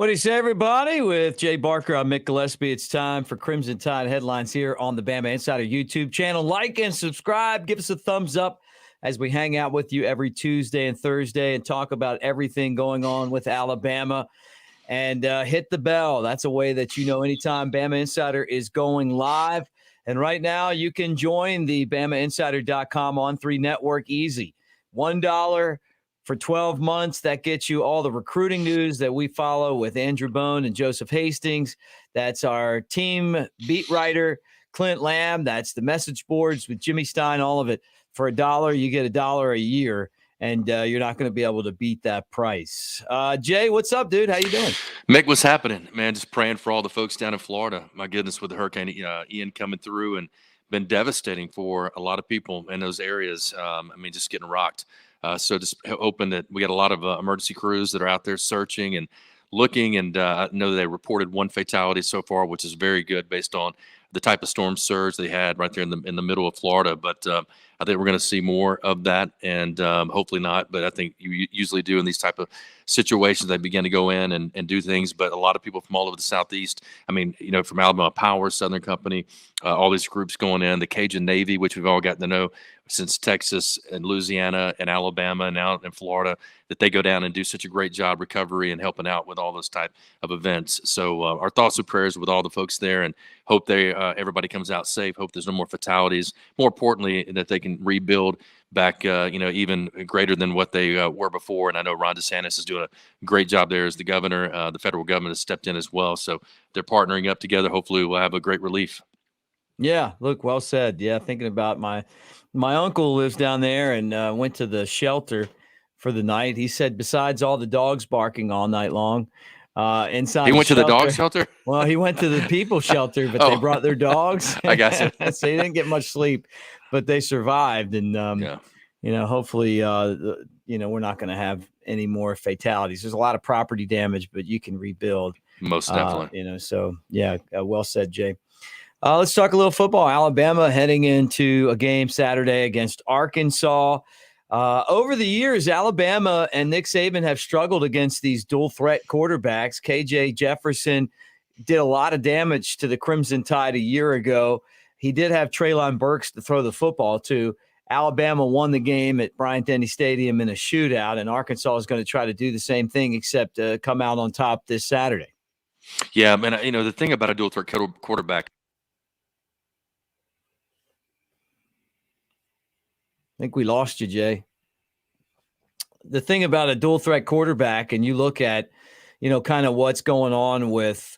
What do you say, everybody? With Jay Barker, I'm Mick Gillispie. It's time for Crimson Tide headlines here on the Bama Insider YouTube channel. Like and subscribe. Give us a thumbs up as we hang out with you every Tuesday and Thursday and talk about everything going on with Alabama. And hit the bell. That's a way that you know anytime Bama Insider is going live. And right now, you can join the BamaInsider.com On3 network easy. $1 for 12 months. That gets you all the recruiting news that we follow with Andrew Bone and Joseph Hastings. That's our team beat writer, Clint Lamb. That's the message boards with Jimmy Stein, all of it. For $1, you get $1 a year, and you're not going to be able to beat that price. Jay, what's up, dude? How you doing? Mick, what's happening? Man, just praying for all the folks down in Florida. My goodness, with the Hurricane Ian coming through and been devastating for a lot of people in those areas. Just getting rocked. So just hoping that we got a lot of emergency crews that are out there searching and looking. And I know they reported one fatality so far, which is very good based on the type of storm surge they had right there in the middle of Florida. But I think we're going to see more of that, and hopefully not. But I think you usually do in these type of situations. They begin to go in and do things. But a lot of people from all over the Southeast, from Alabama Power, Southern Company, all these groups going in, the Cajun Navy, which we've all gotten to know since Texas and Louisiana and Alabama and now in Florida, that they go down and do such a great job recovery and helping out with all those type of events. So our thoughts and prayers with all the folks there, and hope everybody comes out safe. Hope there's no more fatalities. More importantly, that they can rebuild back, even greater than what they were before. And I know Ron DeSantis is doing a great job there as the governor. The federal government has stepped in as well. So they're partnering up together. Hopefully we'll have a great relief. Yeah, look, well said. Yeah, thinking about my uncle lives down there and went to the shelter for the night. He said besides all the dogs barking all night long, inside he went to the dog shelter. Well, he went to the people shelter, but they brought their dogs. I got you. So he didn't get much sleep, but they survived. And hopefully, we're not going to have any more fatalities. There's a lot of property damage, but you can rebuild. Most definitely. So yeah, well said, Jay. Let's talk a little football. Alabama heading into a game Saturday against Arkansas. Over the years, Alabama and Nick Saban have struggled against these dual threat quarterbacks. KJ Jefferson did a lot of damage to the Crimson Tide a year ago. He did have Treylon Burks to throw the football to. Alabama won the game at Bryant-Denny Stadium in a shootout, and Arkansas is going to try to do the same thing except come out on top this Saturday. Yeah, man, the thing about a dual threat quarterback, I think we lost you, Jay. The thing about a dual threat quarterback, and you look at, kind of what's going on with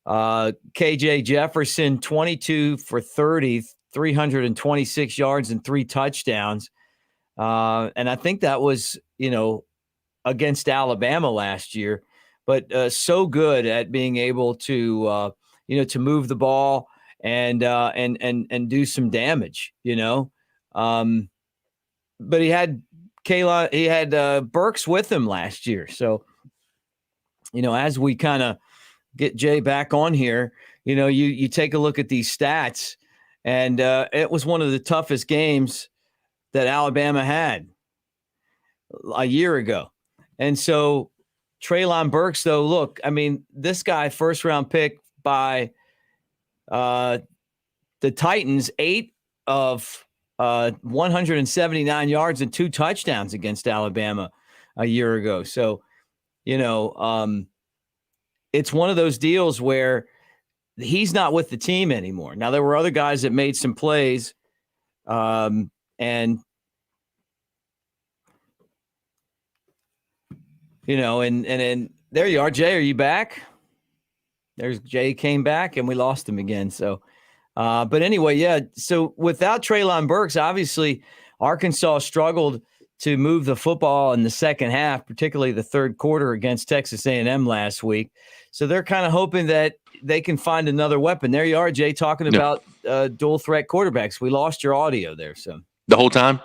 KJ Jefferson, 22 for 30, 326 yards and 3 touchdowns. And I think that was, against Alabama last year, but so good at being able to, to move the ball and do some damage, but he had Burks with him last year. So, as we kind of get Jay back on here, you take a look at these stats, and it was one of the toughest games that Alabama had a year ago. And so Treylon Burks, though, look, this guy, first round pick by the Titans, 8 of 179 yards and 2 touchdowns against Alabama a year ago. So, it's one of those deals where he's not with the team anymore. Now, there were other guys that made some plays, and there you are, Jay. Are you back? There's Jay came back, and we lost him again. So, but anyway, yeah. So without Treylon Burks, obviously Arkansas struggled to move the football in the second half, particularly the third quarter against Texas A&M last week. So they're kind of hoping that they can find another weapon. There you are, Jay, talking about dual threat quarterbacks. We lost your audio there. So the whole time?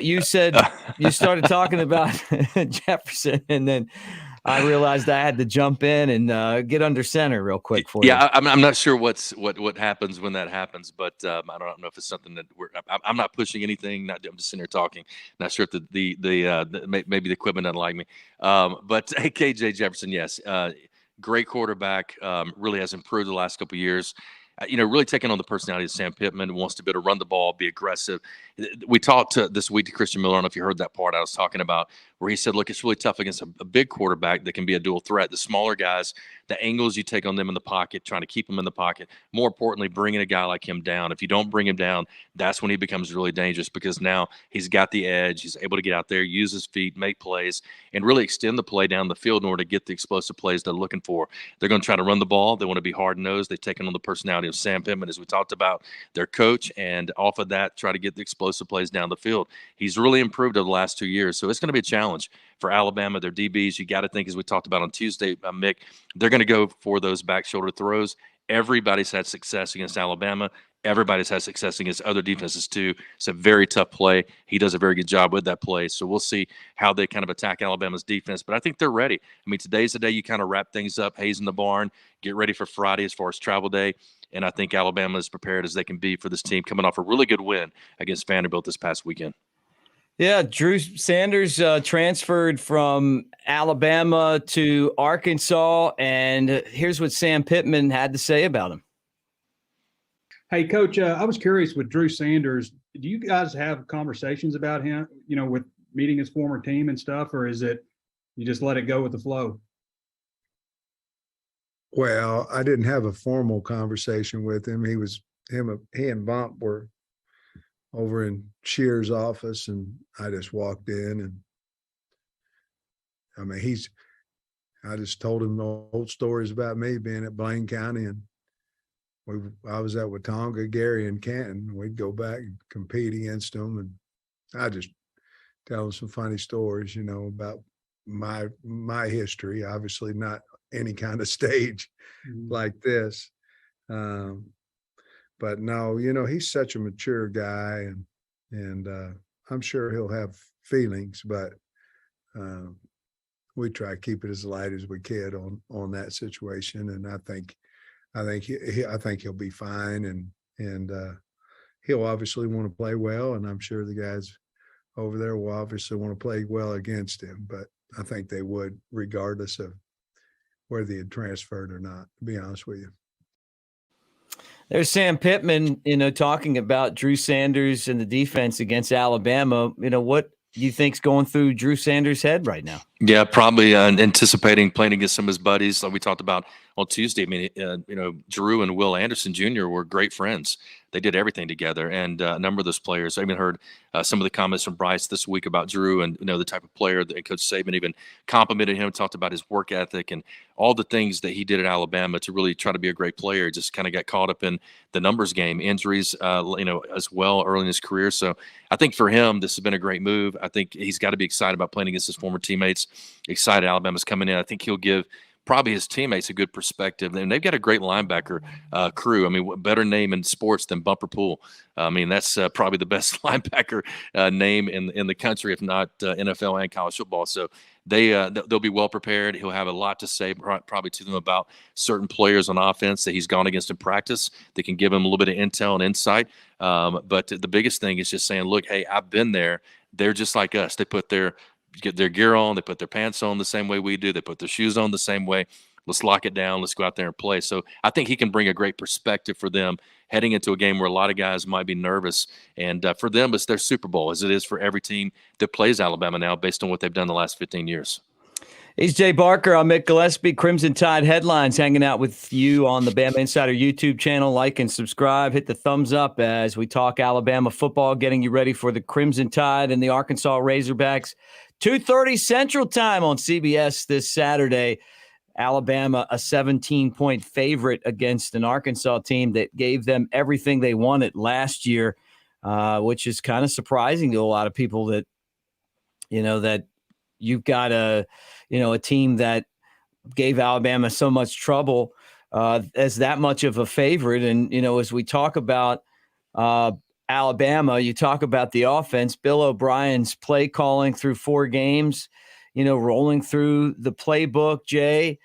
You said you started talking about Jefferson, and then I realized I had to jump in and get under center real quick for you. Yeah, I'm not sure what happens when that happens, but I don't know if it's something that I'm not pushing anything. I'm just sitting here talking. Not sure if maybe the equipment doesn't like me. But hey, KJ Jefferson, yes, great quarterback. Really has improved the last couple of years. Really taking on the personality of Sam Pittman, wants to be able to run the ball, be aggressive. We talked this week to Christian Miller. I don't know if you heard that part I was talking about, where he said, look, it's really tough against a big quarterback that can be a dual threat. The smaller guys, the angles you take on them in the pocket, trying to keep them in the pocket. More importantly, bringing a guy like him down. If you don't bring him down, that's when he becomes really dangerous, because now he's got the edge. He's able to get out there, use his feet, make plays, and really extend the play down the field in order to get the explosive plays they're looking for. They're going to try to run the ball. They want to be hard-nosed. They've taken on the personality of Sam Pittman, as we talked about, their coach, and off of that, try to get the explosive plays down the field. He's really improved over the last 2 years, so it's going to be a challenge for Alabama. Their DBs, you got to think, as we talked about on Tuesday, Mick, they're going to go for those back shoulder throws. Everybody's had success against Alabama. Everybody's had success against other defenses too. It's a very tough play. He does a very good job with that play. So we'll see how they kind of attack Alabama's defense. But I think they're ready. I mean, today's the day you kind of wrap things up, Hayes in the barn, get ready for Friday as far as travel day. And I think Alabama is prepared as they can be for this team coming off a really good win against Vanderbilt this past weekend. Yeah, Drew Sanders transferred from Alabama to Arkansas, and here's what Sam Pittman had to say about him. Hey, Coach, I was curious with Drew Sanders. Do you guys have conversations about him, with meeting his former team and stuff, or is it you just let it go with the flow? Well, I didn't have a formal conversation with him. He and Bump were over in Shear's office, and I just walked in, and I mean, I just told him the old stories about me being at Blaine County, and I was at Watonga, Gary, and Canton. We'd go back and compete against them, and I just tell him some funny stories, about my history. Obviously, not any kind of stage like this. But no, he's such a mature guy, and I'm sure he'll have feelings, but we try to keep it as light as we can on that situation. And I think he'll be fine, and he'll obviously want to play well, and I'm sure the guys over there will obviously want to play well against him. But I think they would, regardless of whether he had transferred or not, to be honest with you. There's Sam Pittman, talking about Drew Sanders and the defense against Alabama. What do you think's going through Drew Sanders' head right now? Yeah, probably anticipating playing against some of his buddies, like we talked about on Tuesday. I mean, Drew and Will Anderson Jr. were great friends. They did everything together, and a number of those players. I even heard some of the comments from Bryce this week about Drew, and the type of player that Coach Saban even complimented him, talked about his work ethic and all the things that he did at Alabama to really try to be a great player. Just kind of got caught up in the numbers game, injuries, as well early in his career. So I think for him, this has been a great move. I think he's got to be excited about playing against his former teammates. Excited Alabama's coming in. I think he'll give probably his teammates a good perspective. And they've got a great linebacker crew. I mean, what better name in sports than Bumper Pool? I mean, that's probably the best linebacker name in the country, if not NFL and college football. So they'll be well prepared. He'll have a lot to say probably to them about certain players on offense that he's gone against in practice. They can give him a little bit of intel and insight. But the biggest thing is just saying, look, hey, I've been there. They're just like us. They get their gear on. They put their pants on the same way we do. They put their shoes on the same way. Let's lock it down. Let's go out there and play. So I think he can bring a great perspective for them heading into a game where a lot of guys might be nervous. And for them, it's their Super Bowl, as it is for every team that plays Alabama now, based on what they've done the last 15 years. He's Jay Barker. I'm Mick Gillispie. Crimson Tide Headlines hanging out with you on the Bama Insider YouTube channel. Like and subscribe. Hit the thumbs up as we talk Alabama football, getting you ready for the Crimson Tide and the Arkansas Razorbacks. 2:30 Central Time on CBS this Saturday. Alabama, a 17-point favorite against an Arkansas team that gave them everything they wanted last year, which is kind of surprising to a lot of people that, that you've got a team that gave Alabama so much trouble as that much of a favorite. And, as we talk about Alabama, you talk about the offense, Bill O'Brien's play calling through 4 games. rolling through the playbook. Jay,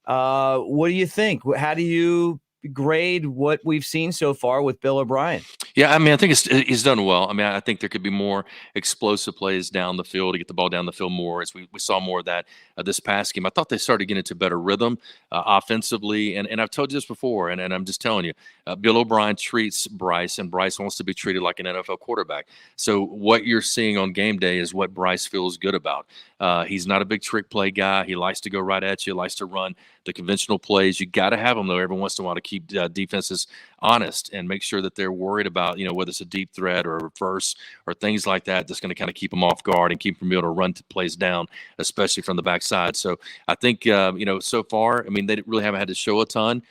what do you think? How do you grade what we've seen so far with Bill O'Brien? Yeah, I mean, I think he's done well. I mean, I think there could be more explosive plays down the field to get the ball down the field more, as we saw more of that this past game. I thought they started getting into better rhythm offensively, and I've told you this before, and I'm just telling you, Bill O'Brien treats Bryce, and Bryce wants to be treated like an NFL quarterback. So what you're seeing on game day is what Bryce feels good about. He's not a big trick play guy. He likes to go right at you, likes to run the conventional plays. You got to have him, though, every once in a while to keep defenses honest and make sure that they're worried about, whether it's a deep threat or a reverse or things like that, that's going to kind of keep them off guard and keep them able to run plays down, especially from the backside. So I think, so far, I mean, they really haven't had to show a ton.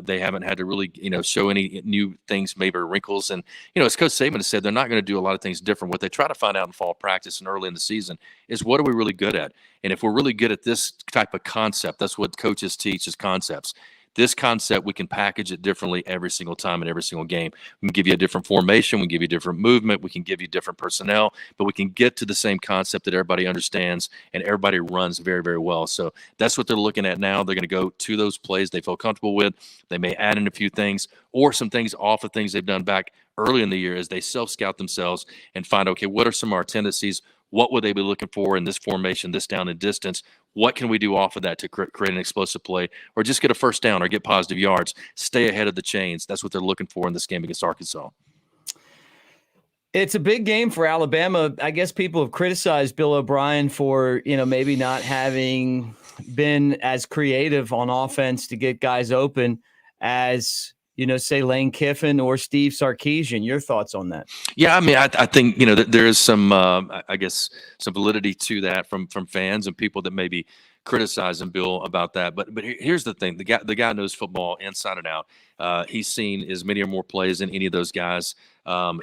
They haven't had to really, show any new things, maybe wrinkles. And, as Coach Saban has said, they're not going to do a lot of things different. What they try to find out in fall practice and early in the season is, what are we really good at? And if we're really good at this type of concept, that's what coaches teach, is concepts. This concept, we can package it differently every single time in every single game. We can give you a different formation. We can give you different movement. We can give you different personnel, but we can get to the same concept that everybody understands and everybody runs very, very well. So that's what they're looking at now. They're going to go to those plays they feel comfortable with. They may add in a few things or some things off of things they've done back early in the year as they self-scout themselves and find, okay, what are some of our tendencies? What would they be looking for in this formation, this down and distance? What can we do off of that to create an explosive play, or just get a first down or get positive yards, stay ahead of the chains? That's what they're looking for in this game against Arkansas. It's a big game for Alabama. I guess people have criticized Bill O'Brien for, maybe not having been as creative on offense to get guys open as, say Lane Kiffin or Steve Sarkisian. Your thoughts on that? Yeah, I mean, I think, that there is some, I guess, some validity to that from fans and people that maybe criticizing Bill about that. But here's the thing: the guy knows football inside and out. He's seen as many or more plays than any of those guys.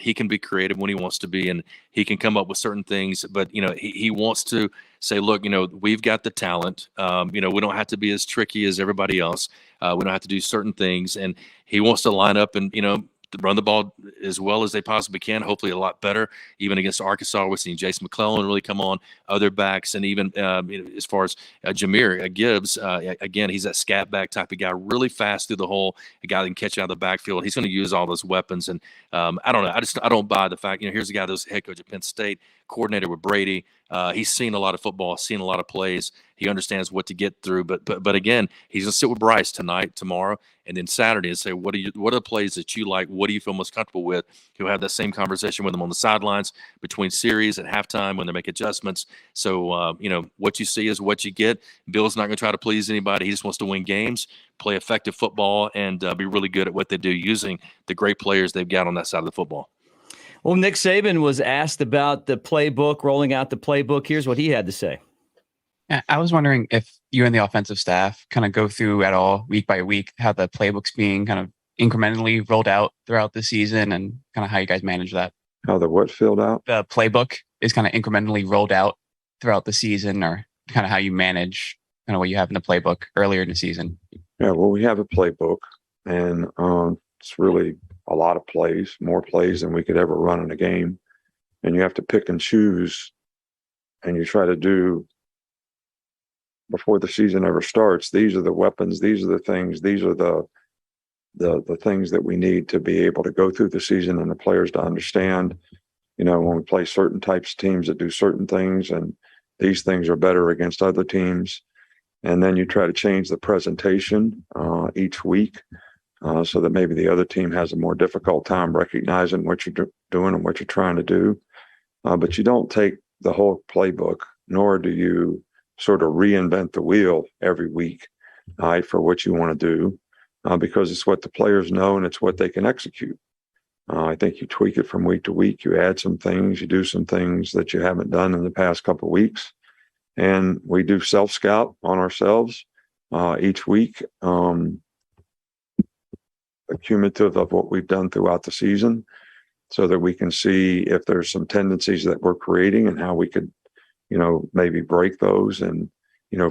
He can be creative when he wants to be, and he can come up with certain things. But he wants to say, look, we've got the talent. We don't have to be as tricky as everybody else. We don't have to do certain things, and he wants to line up and run the ball as well as they possibly can, hopefully a lot better. Even against Arkansas, we're seeing Jason McClellan really come on, other backs, and even as far as Jahmyr Gibbs, again, he's that scat back type of guy, really fast through the hole, a guy that can catch out of the backfield. He's going to use all those weapons, and I don't know. I don't buy the fact, here's a guy that was head coach at Penn State, coordinator with Brady. He's seen a lot of football, seen a lot of plays. He understands what to get through. But again, he's going to sit with Bryce tonight, tomorrow, and then Saturday and say, what are the plays that you like? What do you feel most comfortable with? He'll have that same conversation with them on the sidelines between series at halftime when they make adjustments. So, what you see is what you get. Bill's not going to try to please anybody. He just wants to win games, play effective football, and be really good at what they do using the great players they've got on that side of the football. Well, Nick Saban was asked about the playbook, rolling out the playbook. Here's what he had to say. I was wondering if you and the offensive staff kind of go through at all week by week how the playbook's being kind of incrementally rolled out throughout the season and kind of how you guys manage that. How the what filled out? The playbook is kind of incrementally rolled out throughout the season, or kind of how you manage kind of what you have in the playbook earlier in the season. Yeah, well, we have a playbook, and it's really a lot of plays, more plays than we could ever run in a game. And you have to pick and choose, and you try to do before the season ever starts. These are the weapons, these are the things, these are the things that we need to be able to go through the season, and the players to understand, when we play certain types of teams that do certain things, and these things are better against other teams. And then you try to change the presentation each week so that maybe the other team has a more difficult time recognizing what you're doing and what you're trying to do. But you don't take the whole playbook, nor do you sort of reinvent the wheel every week for what you want to do, because it's what the players know and it's what they can execute. I think you tweak it from week to week. You add some things, you do some things that you haven't done in the past couple of weeks. And we do self-scout on ourselves each week, cumulative of what we've done throughout the season, so that we can see if there's some tendencies that we're creating and how we could, maybe break those in,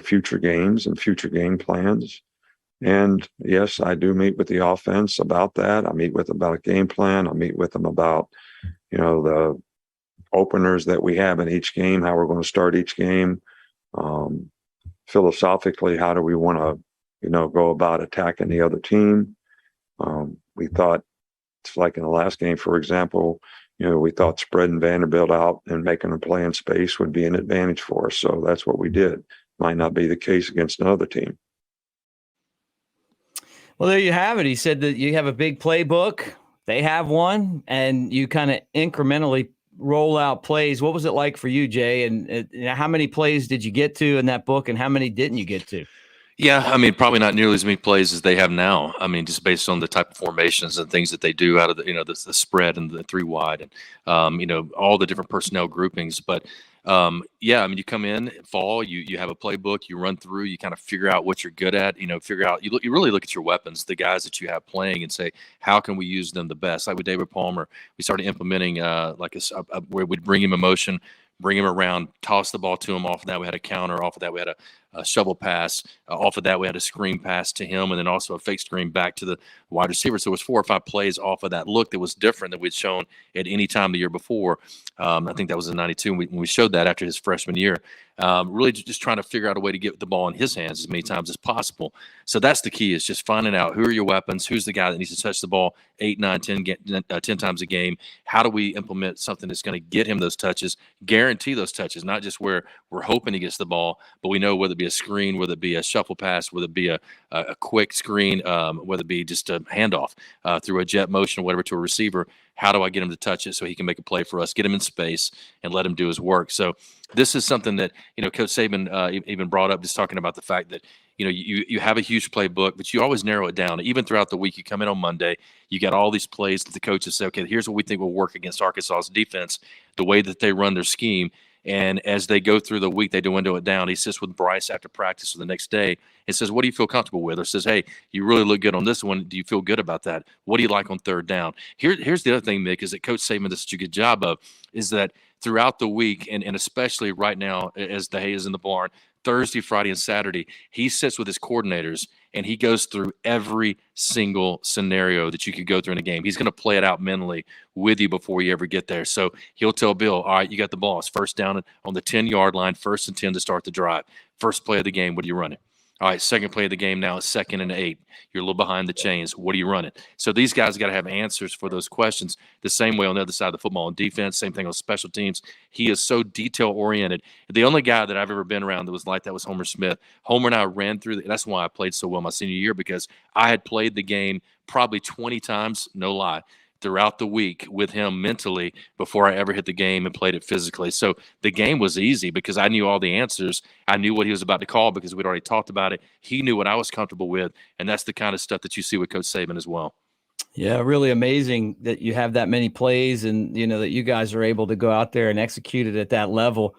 future games and future game plans. And yes, I do meet with the offense about that. I meet with them about a game plan. I meet with them about, the openers that we have in each game, how we're going to start each game, Philosophically, how do we want to, go about attacking the other team? We thought, it's like in the last game, for example, we thought spreading Vanderbilt out and making them play in space would be an advantage for us. So that's what we did. Might not be the case against another team. Well, there you have it. He said that you have a big playbook. They have one, and you kind of incrementally roll out plays. What was it like for you, Jay? And how many plays did you get to in that book, and how many didn't you get to? Yeah, I mean, probably not nearly as many plays as they have now. I mean, just based on the type of formations and things that they do out of the spread and the 3 wide and all the different personnel groupings. But yeah, I mean, you come in fall, you have a playbook, you run through, you kind of figure out what you're good at. You really look at your weapons, the guys that you have playing, and say, how can we use them the best? Like with David Palmer, we started implementing where we'd bring him in motion, bring him around, toss the ball to him. Off of that, we had a counter. Off of that, we had a shovel pass. Off of that, we had a screen pass to him, and then also a fake screen back to the wide receiver. So it was 4 or 5 plays off of that look that was different than we'd shown at any time the year before. I think that was in '92 when we showed that after his freshman year. Really just trying to figure out a way to get the ball in his hands as many times as possible. So that's the key, is just finding out who are your weapons, who's the guy that needs to touch the ball 8, 9, 10 times a game. How do we implement something that's going to get him those touches, guarantee those touches, not just where we're hoping he gets the ball, but we know whether it be a screen, whether it be a shuffle pass, whether it be a quick screen, whether it be just a handoff through a jet motion or whatever to a receiver. How do I get him to touch it so he can make a play for us, get him in space, and let him do his work? So this is something that, Coach Saban even brought up, just talking about the fact that, you have a huge playbook, but you always narrow it down. Even throughout the week, you come in on Monday, you got all these plays that the coaches say, okay, here's what we think will work against Arkansas's defense, the way that they run their scheme. And as they go through the week, they window it down. He sits with Bryce after practice or the next day and says, what do you feel comfortable with? Or says, hey, you really look good on this one. Do you feel good about that? What do you like on third down? Here's the other thing, Mick, is that Coach Saban does such a good job of, is that throughout the week, and especially right now as the hay is in the barn, Thursday, Friday, and Saturday, he sits with his coordinators and he goes through every single scenario that you could go through in a game. He's going to play it out mentally with you before you ever get there. So he'll tell Bill, all right, you got the ball. It's first down on the 10-yard line, 1st and 10 to start the drive. First play of the game, what are you running? All right, second play of the game now is 2nd and 8. You're a little behind the chains. What are you running? So these guys got to have answers for those questions. The same way on the other side of the football on defense, same thing on special teams. He is so detail-oriented. The only guy that I've ever been around that was like that was Homer Smith. Homer and I ran through – that's why I played so well my senior year, because I had played the game probably 20 times, no lie, throughout the week with him mentally before I ever hit the game and played it physically. So the game was easy because I knew all the answers. I knew what he was about to call because we'd already talked about it. He knew what I was comfortable with, and that's the kind of stuff that you see with Coach Saban as well. Yeah, really amazing that you have that many plays and, that you guys are able to go out there and execute it at that level.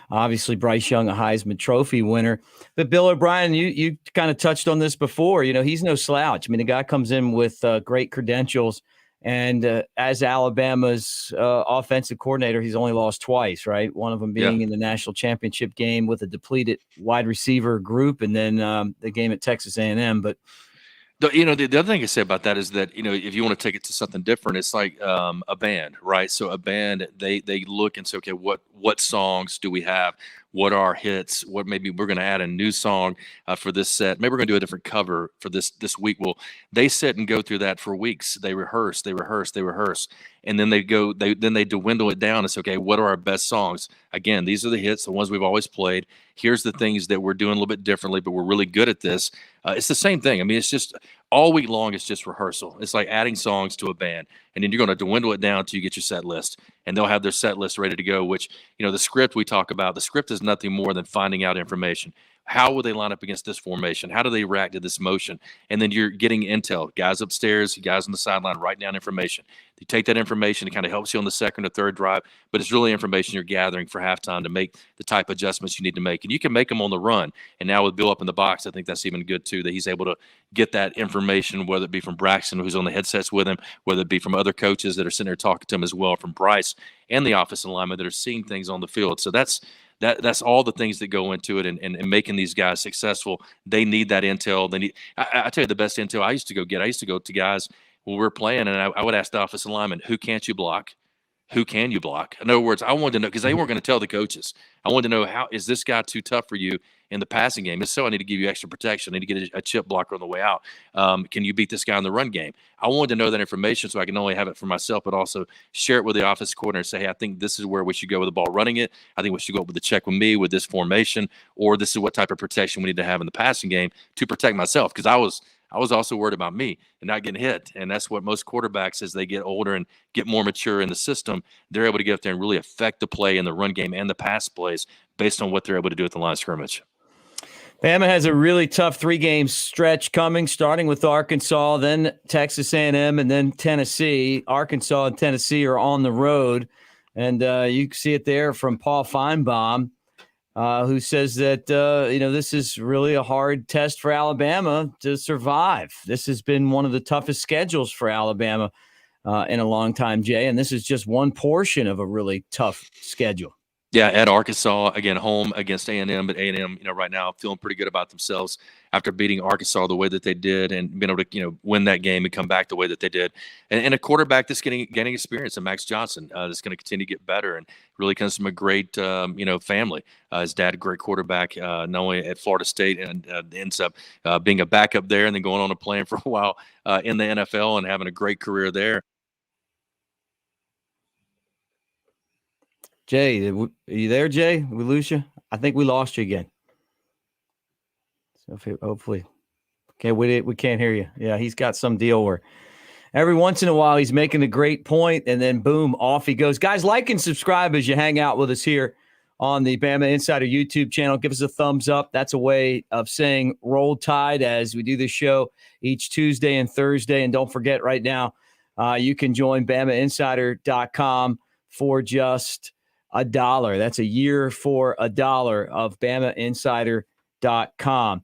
Obviously, Bryce Young, a Heisman Trophy winner. But Bill O'Brien, you kind of touched on this before. He's no slouch. I mean, the guy comes in with great credentials. And as Alabama's offensive coordinator, he's only lost twice, right? One of them being in the national championship game with a depleted wide receiver group, and then the game at Texas A&M. But the other thing I say about that is that, if you want to take it to something different, it's like a band, right? So a band, they look and say, okay, what songs do we have? What are our hits? What maybe we're going to add a new song for this set. Maybe we're going to do a different cover for this week. Well, they sit and go through that for weeks. They rehearse, and then they dwindle it down and say, okay, what are our best songs? Again, these are the hits, the ones we've always played. Here's the things that we're doing a little bit differently, but we're really good at this. It's the same thing. I mean, it's just all week long. It's just rehearsal. It's like adding songs to a band, and then you're going to dwindle it down until you get your set list, and they'll have their set list ready to go. Which, the script we talk about, the script is nothing more than finding out information. How will they line up against this formation? How do they react to this motion? And then you're getting intel. Guys upstairs, guys on the sideline, write down information. You take that information, it kind of helps you on the second or third drive, but it's really information you're gathering for halftime to make the type of adjustments you need to make. And you can make them on the run. And now with Bill up in the box, I think that's even good too, that he's able to get that information, whether it be from Braxton, who's on the headsets with him, whether it be from other coaches that are sitting there talking to him as well, from Bryce and the offensive linemen that are seeing things on the field. So that's all the things that go into it and making these guys successful. They need that intel. They need. I tell you, the best intel I used to go to guys when we were playing, and I would ask the offensive lineman, who can't you block? who can you block? In other words, I wanted to know, because they weren't going to tell the coaches. I wanted to know, how is this guy too tough for you in the passing game? If so, I need to give you extra protection. I need to get a chip blocker on the way out. Can you beat this guy in the run game? I wanted to know that information so I can not only have it for myself, but also share it with the offense coordinator and say, hey, I think this is where we should go with the ball running it. I think we should go with the check with me with this formation, or this is what type of protection we need to have in the passing game to protect myself. Because I was also worried about me and not getting hit. And that's what most quarterbacks, as they get older and get more mature in the system, they're able to get up there and really affect the play in the run game and the pass plays based on what they're able to do at the line of scrimmage. Bama has a really tough 3-game stretch coming, starting with Arkansas, then Texas A&M, and then Tennessee. Arkansas and Tennessee are on the road, and you can see it there from Paul Feinbaum, who says that, this is really a hard test for Alabama to survive. This has been one of the toughest schedules for Alabama in a long time, Jay, and this is just one portion of a really tough schedule. Yeah, at Arkansas, again, home against A&M, but A&M, right now feeling pretty good about themselves after beating Arkansas the way that they did and being able to, win that game and come back the way that they did. And a quarterback that's getting experience, and Max Johnson, that's going to continue to get better and really comes from a great, family. His dad, a great quarterback, not only at Florida State, and ends up being a backup there and then going on and playing for a while in the NFL and having a great career there. Jay, are you there, Jay? We lose you? I think we lost you again. So hopefully. Okay, we can't hear you. Yeah, he's got some deal where every once in a while he's making a great point and then boom, off he goes. Guys, like and subscribe as you hang out with us here on the Bama Insider YouTube channel. Give us a thumbs up. That's a way of saying Roll Tide as we do this show each Tuesday and Thursday. And don't forget, right now, you can join BamaInsider.com for just $1. That's a year for $1 of BamaInsider.com.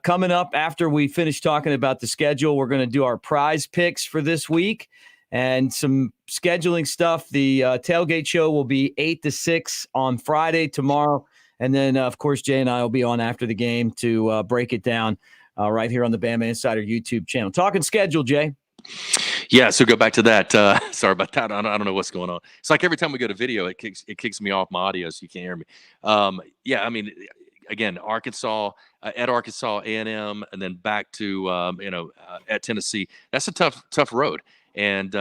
Coming up after we finish talking about the schedule, we're going to do our prize picks for this week and some scheduling stuff. The tailgate show will be 8 to 6 on Friday tomorrow. And then, of course, Jay and I will be on after the game to break it down right here on the Bama Insider YouTube channel. Talking schedule, Jay. Yeah, so go back to that. Sorry about that. I don't know what's going on. It's like every time we go to video, it kicks me off my audio, so you can't hear me. Again, Arkansas, at Arkansas, A&M, and then back to at Tennessee. That's a tough road. And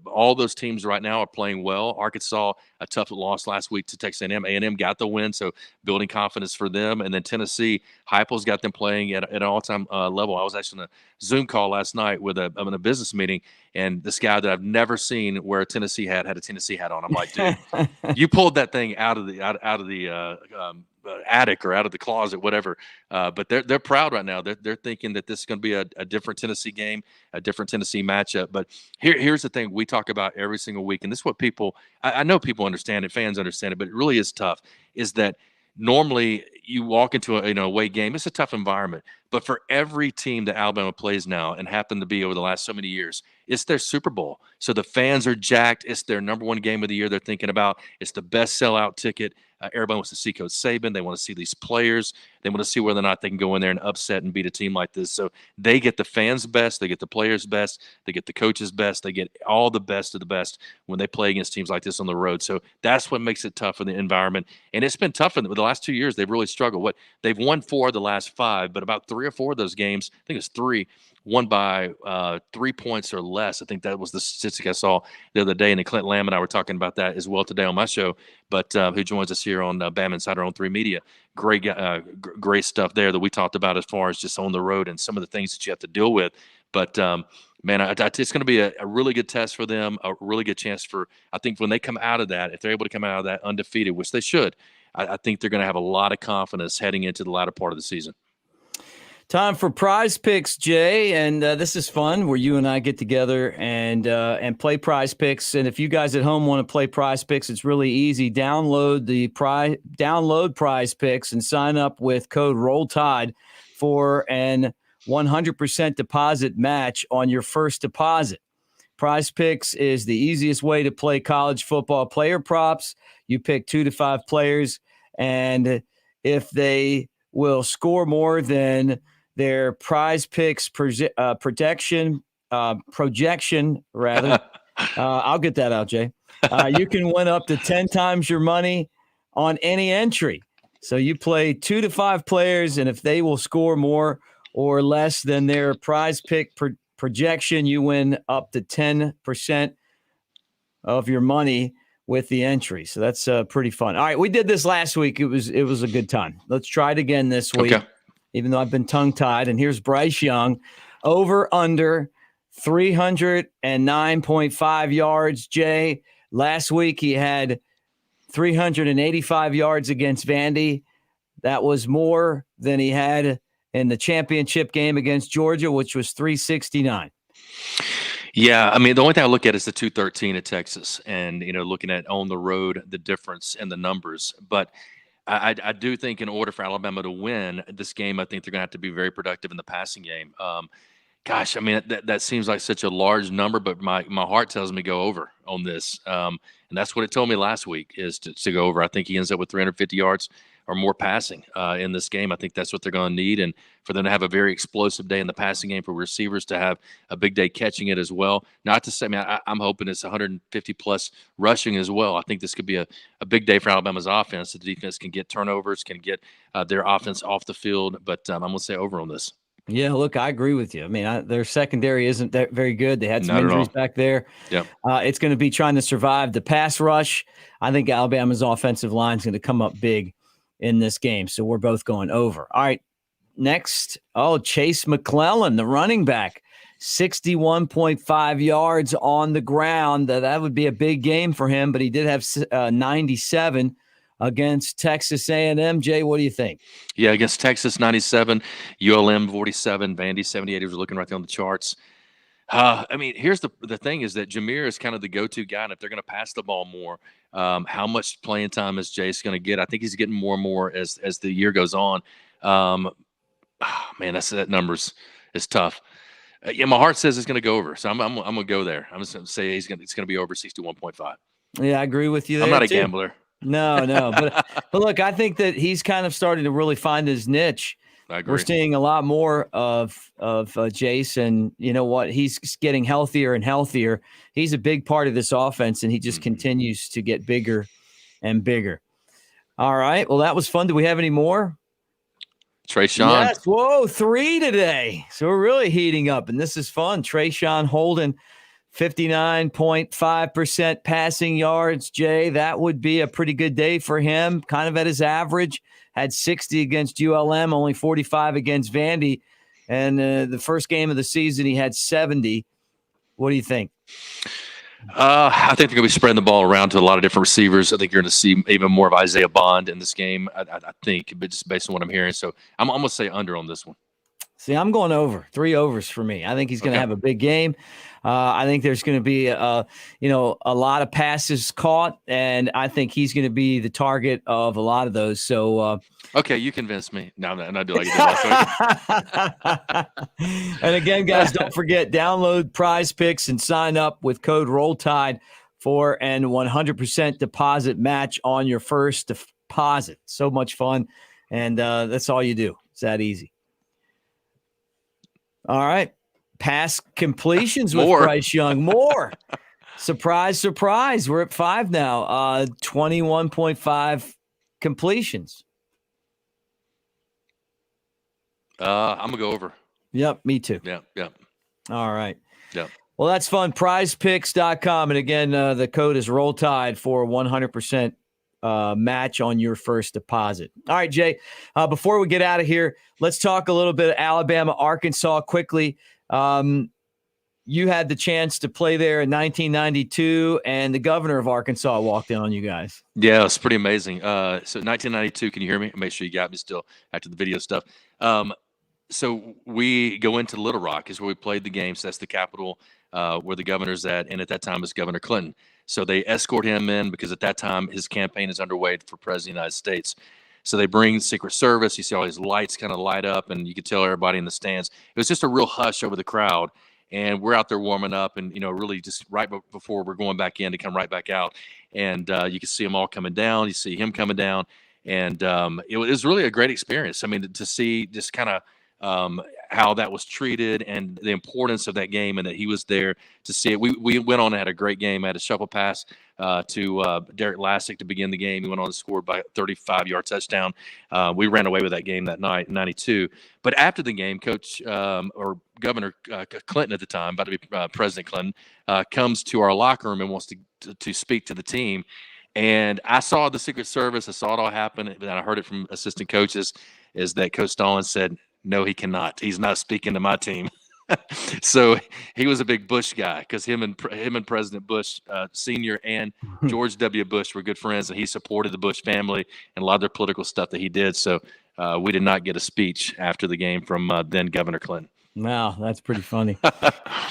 all those teams right now are playing well. Arkansas, a tough loss last week to Texas A&M. A&M got the win, so building confidence for them. And then Tennessee, Heupel's got them playing at an all-time level. I was actually on a Zoom call last night I'm in a business meeting, and this guy that I've never seen wear a Tennessee hat had a Tennessee hat on. I'm like, dude, you pulled that thing out of the attic or out of the closet, whatever. But they're proud right now. They're thinking that this is going to be a different Tennessee game, a different Tennessee matchup. But here's the thing we talk about every single week, and this is what people I know people understand it, fans understand it, but it really is tough. Is that normally you walk into a away game, it's a tough environment. But for every team that Alabama plays now and happened to be over the last so many years, it's their Super Bowl. So the fans are jacked. It's their number one game of the year they're thinking about. It's the best sellout ticket. Everybody wants to see Coach Saban. They want to see these players. They want to see whether or not they can go in there and upset and beat a team like this. So they get the fans' best. They get the players' best. They get the coaches' best. They get all the best of the best when they play against teams like this on the road. So that's what makes it tough in the environment. And it's been tough in the last 2 years. They've really struggled. They've won 4 of the last 5, but about 3 or 4 of those games, I think it's 3, won by 3 points or less. I think that was the statistic I saw the other day. And then Clint Lamb and I were talking about that as well today on my show, but who joins us here on Bama Insider on 3 Media. Great stuff there that we talked about as far as just on the road and some of the things that you have to deal with. But, man, it's going to be a really good test for them, a really good chance for, I think when they come out of that, if they're able to come out of that undefeated, which they should, I think they're going to have a lot of confidence heading into the latter part of the season. Time for prize picks, Jay, and this is fun where you and I get together and play prize picks. And if you guys at home want to play prize picks, it's really easy. Download prize picks and sign up with code ROLLTIDE for an 100% deposit match on your first deposit. Prize picks is the easiest way to play college football player props. You pick 2 to 5 players, and if they will score more than their prize picks projection, I'll get that out, Jay. You can win up to 10 times your money on any entry. So you play 2 to 5 players, and if they will score more or less than their prize pick projection, you win up to 10% of your money with the entry. So that's pretty fun. All right, we did this last week. It was a good time. Let's try it again this week, even though I've been tongue-tied. And here's Bryce Young, over under 309.5 yards, Jay. Last week he had 385 yards against Vandy. That was more than he had in the championship game against Georgia, which was 369. Yeah, I mean, the only thing I look at is the 213 at Texas, and looking at on the road, the difference in the numbers. But I do think in order for Alabama to win this game, I think they're going to have to be very productive in the passing game. Gosh, I mean, that seems like such a large number, but my heart tells me go over on this. And that's what it told me last week is to go over. I think he ends up with 350 yards or more passing in this game. I think that's what they're going to need. And for them to have a very explosive day in the passing game, for receivers to have a big day catching it as well. Not to say, I'm hoping it's 150 plus rushing as well. I think this could be a big day for Alabama's offense. The defense can get turnovers, can get their offense off the field. But I'm going to say over on this. Yeah, look, I agree with you. I mean, their secondary isn't that very good. They had some injuries back there. Yeah, it's going to be trying to survive the pass rush. I think Alabama's offensive line is going to come up big in this game. So we're both going over. All right, next. Chase McClellan, the running back, 61.5 yards on the ground. That would be a big game for him, but he did have 97 against Texas A&M. Jay, what do you think? Yeah, against Texas, 97, ULM, 47, Vandy, 78. He was looking right there on the charts. I mean, here's the thing is that Jameer is kind of the go-to guy, and if they're going to pass the ball more, how much playing time is Jace going to get? I think he's getting more and more as the year goes on. Man, that numbers is tough. Yeah, my heart says it's going to go over, so I'm going to go there. I'm just going to say it's going to be over 61.5. Yeah, I agree with you there, I'm not a too. gambler. No, but look, I think that he's kind of starting to really find his niche. I agree. We're seeing a lot more of Jason. You know what? He's getting healthier and healthier. He's a big part of this offense, and he just continues to get bigger and bigger. All right. Well, that was fun. Do we have any more? Trayshawn. Yes. Whoa, 3 today. So we're really heating up, and this is fun. Trayshawn Holden, 59.5% passing yards, Jay. That would be a pretty good day for him, kind of at his average. Had 60 against ULM, only 45 against Vandy. And the first game of the season, he had 70. What do you think? I think they're going to be spreading the ball around to a lot of different receivers. I think you're going to see even more of Isaiah Bond in this game, I think, but just based on what I'm hearing. So I'm going to say under on this one. See, I'm going over. 3 overs for me. I think he's going to have a big game. I think there's going to be a lot of passes caught, and I think he's going to be the target of a lot of those. So, okay, you convinced me. No, and I do like it last week. And again, guys, don't forget, download Prize Picks and sign up with code ROLLTIDE for an 100% deposit match on your first deposit. So much fun, and that's all you do. It's that easy. All right. Pass completions with Bryce Young. More. Surprise, surprise. We're at 5 now. 21.5 completions. I'm going to go over. Yep, me too. Yeah. All right. Yeah. Well, that's fun. Prizepicks.com. And again, the code is ROLLTIDE for 100% match on your first deposit. All right, Jay, before we get out of here, let's talk a little bit of Alabama, Arkansas quickly. You had the chance to play there in 1992, and the governor of Arkansas walked in on you guys. Yeah, it's pretty amazing. So 1992, can you hear me? Make sure you got me still after the video stuff. So we go into Little Rock is where we played the game. So that's the capital where the governor's at. And at that time, it's Governor Clinton. So they escort him in because at that time, his campaign is underway for president of the United States. So they bring the Secret Service. You see all these lights kind of light up, and you could tell everybody in the stands. It was just a real hush over the crowd. And we're out there warming up and, really just right before we're going back in to come right back out. And you can see them all coming down. You see him coming down. And it was really a great experience. I mean, to see just kind of how that was treated and the importance of that game, and that he was there to see it. We went on and had a great game. I had a shuffle pass to Derek Lassick to begin the game. He went on and scored by a 35-yard touchdown. We ran away with that game that night in 92. But after the game, Coach or Governor Clinton at the time, about to be President Clinton, comes to our locker room and wants to speak to the team. And I saw the Secret Service. I saw it all happen. And I heard it from assistant coaches, is that Coach Stallings said, no, he cannot. He's not speaking to my team. So he was a big Bush guy, because him and President Bush Sr. and George W. Bush were good friends, and he supported the Bush family and a lot of their political stuff that he did. So we did not get a speech after the game from then Governor Clinton. Wow, that's pretty funny.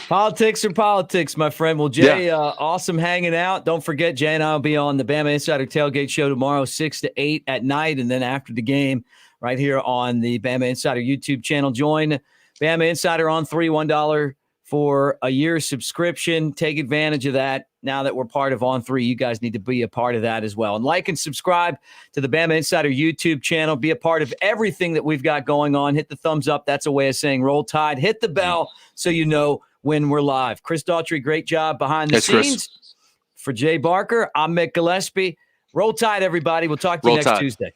Politics are politics, my friend. Well, Jay, awesome hanging out. Don't forget, Jay and I will be on the Bama Insider Tailgate Show tomorrow, 6 to 8 at night, and then after the game right here on the Bama Insider YouTube channel. Join Bama Insider on $1 for a year subscription. Take advantage of that. Now that we're part of On3, you guys need to be a part of that as well. And like and subscribe to the Bama Insider YouTube channel. Be a part of everything that we've got going on. Hit the thumbs up. That's a way of saying roll tide. Hit the bell so you know when we're live. Chris Daughtry, great job behind the scenes. Chris. For Jay Barker, I'm Mick Gillispie. Roll tide, everybody. We'll talk to you next Tuesday.